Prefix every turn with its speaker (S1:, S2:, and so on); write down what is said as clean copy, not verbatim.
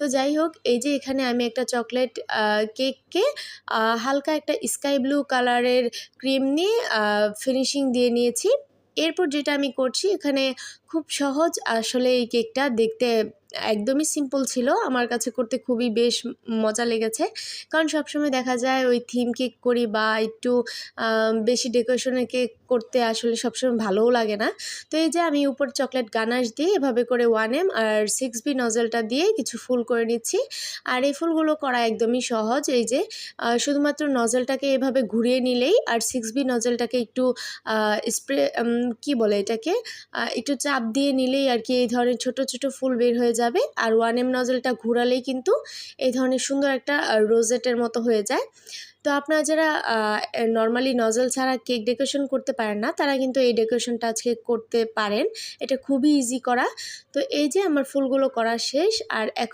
S1: তো যাই হোক, এই যে এখানে আমি একটা চকলেট কেককে হালকা একটা স্কাই ব্লু কালারের ক্রিম নিয়ে ফিনিশিং দিয়ে নিয়েছি। এরপর যেটা আমি করছি, এখানে খুব সহজ আসলে এই কেকটা দেখতে একদমই সিম্পল ছিল, আমার কাছে করতে খুবই বেশ মজা লেগেছে। কারণ সবসময় দেখা যায় ওই থিম কেক করি বা একটু বেশি ডেকোরেশনের কেক করতে আসলে সবসময় ভালোও লাগে না। তো এই যে আমি উপর চকলেট গানাশ দিয়ে এভাবে করে 1M আর 6B নজলটা দিয়ে কিছু ফুল করে নিচ্ছি। আর এই ফুলগুলো করা একদমই সহজ। এই যে শুধুমাত্র নজলটাকে এভাবে ঘুরিয়ে নিলেই আর 6B নজলটাকে একটু স্প্রে কি বলে এটাকে একটু চাপ দিয়ে নিলেই আর কি এই ধরনের ছোট ছোট ফুল বের হয়ে যাবে। আর 1M নজলটা ঘোরালেই কিন্তু এই ধরনের সুন্দর একটা রোজেটের মতো হয়ে যায়। তো আপনারা যারা নর্মালি নজল ছাড়া কেক ডেকোরেশন করতে পারেন না, তারা কিন্তু এই ডেকোরেশনটা আজকে করতে পারেন। এটা খুবই ইজি করা। তো এই যে আমার ফুলগুলো করা শেষ, আর এখন